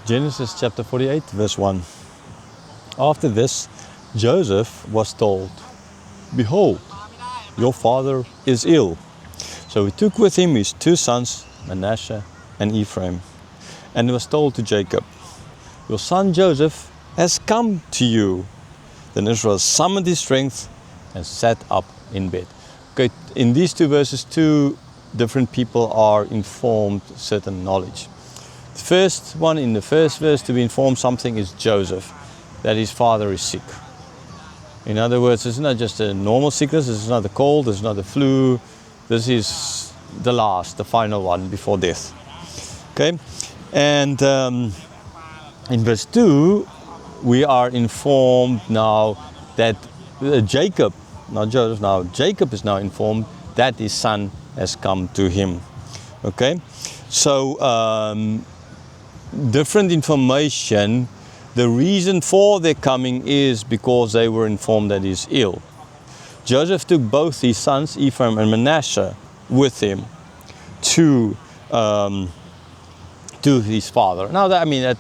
Genesis chapter 48, verse 1. After this, Joseph was told, "Behold, your father is ill." So he took with him his two sons, Manasseh and Ephraim, and he was told to Jacob, "Your son Joseph has come to you." Then Israel summoned his strength and sat up in bed. Okay, in these two verses, two different people are informed certain knowledge. The first one in the first verse to be informed something is Joseph, that his father is sick. In other words, it's not just a normal sickness, this is not a cold, this is not a flu, this is the final one before death. Okay, and in verse 2, we are informed now that Jacob, not Joseph now, Jacob is now informed that his son has come to him. Okay, so different information. The reason for their coming is because they were informed that he's ill. Joseph took both his sons, Ephraim and Manasseh, with him to his father. Now, that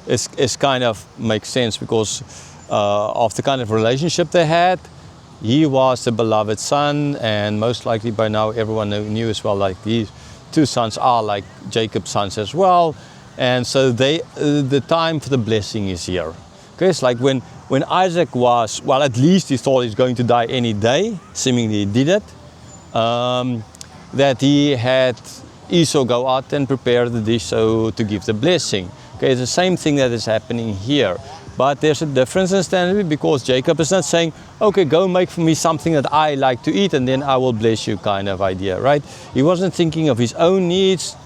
is kind of makes sense because of the kind of relationship they had. He was the beloved son, and most likely by now everyone knew as well, like these two sons are like Jacob's sons as well. And so the time for the blessing is here. Okay, it's like when Isaac was, well, at least he thought he's going to die any day, seemingly he did it, that he had Esau go out and prepare the dish so to give the blessing. Okay, it's the same thing that is happening here. But there's a difference understandably because Jacob is not saying, okay, go make for me something that I like to eat and then I will bless you kind of idea, right? He wasn't thinking of his own needs.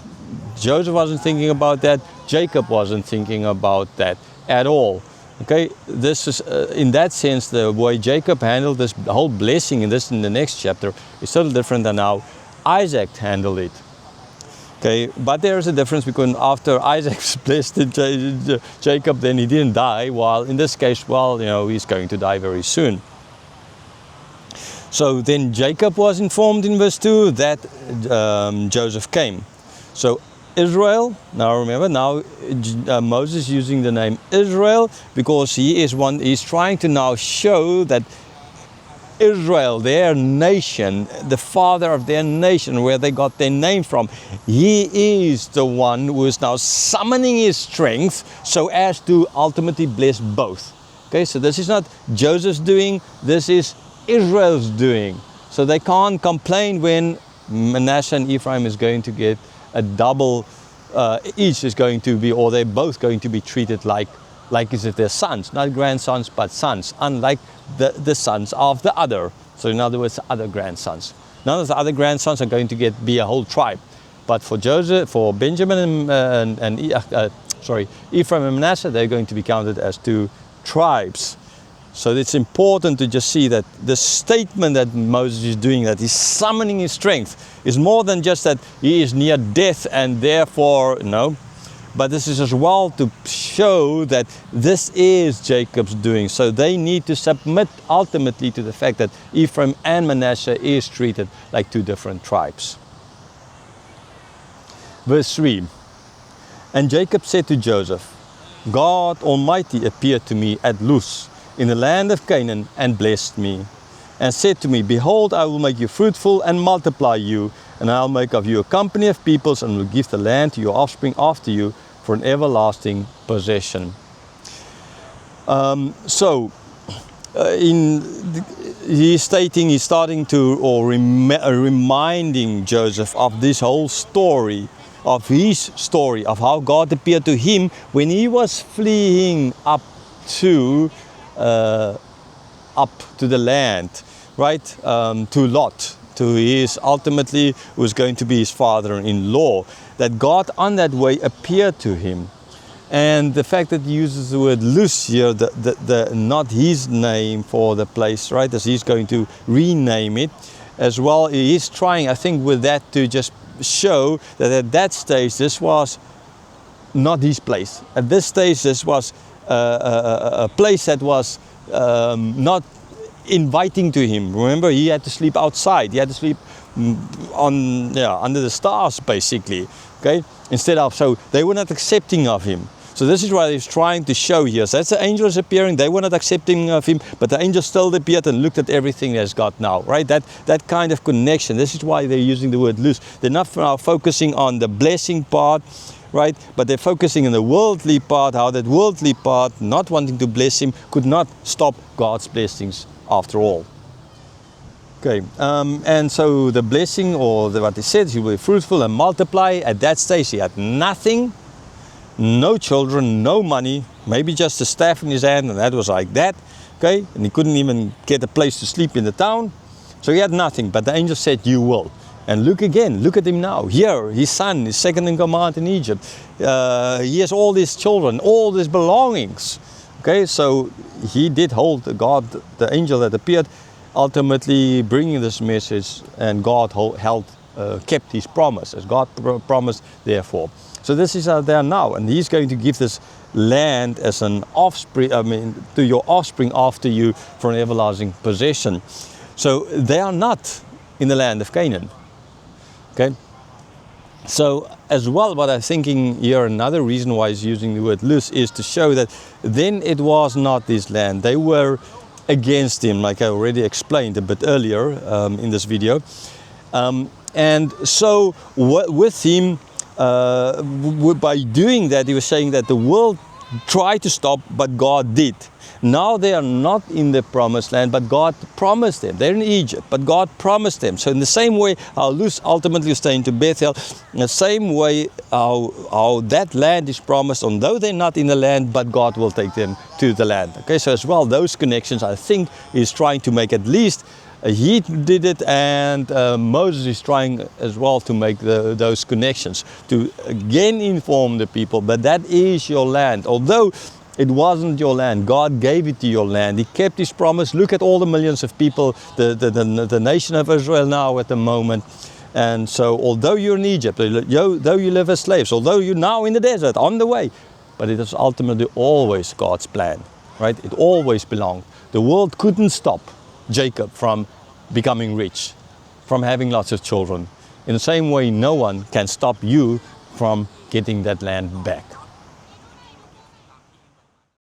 Joseph wasn't thinking about that. Jacob wasn't thinking about that at all. Okay, this is in that sense the way Jacob handled this whole blessing in the next chapter is totally different than how Isaac handled it. Okay, but there is a difference because after Isaac blessed Jacob, then he didn't die. While in this case, well, he's going to die very soon. So then Jacob was informed in verse 2 that Joseph came. So Israel, now remember, Moses using the name Israel because he's trying to now show that Israel, their nation, the father of their nation, where they got their name from, he is the one who is now summoning his strength so as to ultimately bless both. Okay, so this is not Joseph's doing, this is Israel's doing. So they can't complain when Manasseh and Ephraim is going to get a double, each is going to be, or they're both going to be treated like as if they're sons, not grandsons, but sons, unlike the sons of the other. So in other words, the other grandsons. None of the other grandsons are going to be a whole tribe. But for Benjamin Ephraim and Manasseh, they're going to be counted as two tribes. So it's important to just see that the statement that Moses is doing, that he's summoning his strength, is more than just that he is near death and therefore, no. But this is as well to show that this is Jacob's doing. So they need to submit ultimately to the fact that Ephraim and Manasseh is treated like two different tribes. Verse 3. And Jacob said to Joseph, God Almighty appeared to me at Luz in the land of Canaan and blessed me, and said to me, Behold, I will make you fruitful and multiply you, and I'll make of you a company of peoples, and will give the land to your offspring after you for an everlasting possession. He's reminding Joseph of this whole story, of his story, of how God appeared to him when he was fleeing up to the land, right? To Lot, to his ultimately was going to be his father-in-law. That God on that way appeared to him, and the fact that he uses the word Luz here, the not his name for the place, right? As he's going to rename it, as well. He's trying, I think, with that to just show that at that stage this was not his place. At this stage, this was a place that was not inviting to him. Remember, he had to sleep outside. He had to sleep under the stars, basically. Okay, so they were not accepting of him. So So this is what he's trying to show here. So that's the angel is appearing. They were not accepting of him, but the angel still appeared and looked at everything that's got now, right? That kind of connection. This is why they're using the word loose. They're not now focusing on the blessing part, right? But they're focusing on the worldly part, how that worldly part, not wanting to bless him, could not stop God's blessings after all. Okay, and so the blessing, or what he said, he will be fruitful and multiply. At that stage he had nothing, no children, no money, maybe just a staff in his hand, and that was like that. Okay, and he couldn't even get a place to sleep in the town, so he had nothing. But the angel said, you will. And look again, look at him now. Here, his son is second in command in Egypt. He has all these children, all these belongings. Okay, so he did hold the angel that appeared, ultimately bringing this message, and God kept his promise, as God promised therefore. So this is how they are now, and he's going to give this land as an offspring, to your offspring after you for an everlasting possession. So they are not in the land of Canaan. Okay, so as well, what I'm thinking here, another reason why he's using the word loose is to show that then it was not this land. They were against him, like I already explained a bit earlier in this video. And so with him, by doing that, he was saying that the world tried to stop, but God did. Now they are not in the promised land, but God promised them. They're in Egypt, but God promised them. So in the same way how Luz ultimately staying to Bethel, in the same way how that land is promised, although they're not in the land, but God will take them to the land. Okay, so as well, those connections, I think, is trying to make at least he did it, and Moses is trying as well to make those connections, to again inform the people, but that is your land. Although it wasn't your land, God gave it to your land. He kept his promise. Look at all the millions of people, the nation of Israel now at the moment. And so although you're in Egypt, though you live as slaves, although you're now in the desert, on the way, but it is ultimately always God's plan, right? It always belonged. The world couldn't stop Jacob from becoming rich, from having lots of children. In the same way, no one can stop you from getting that land back.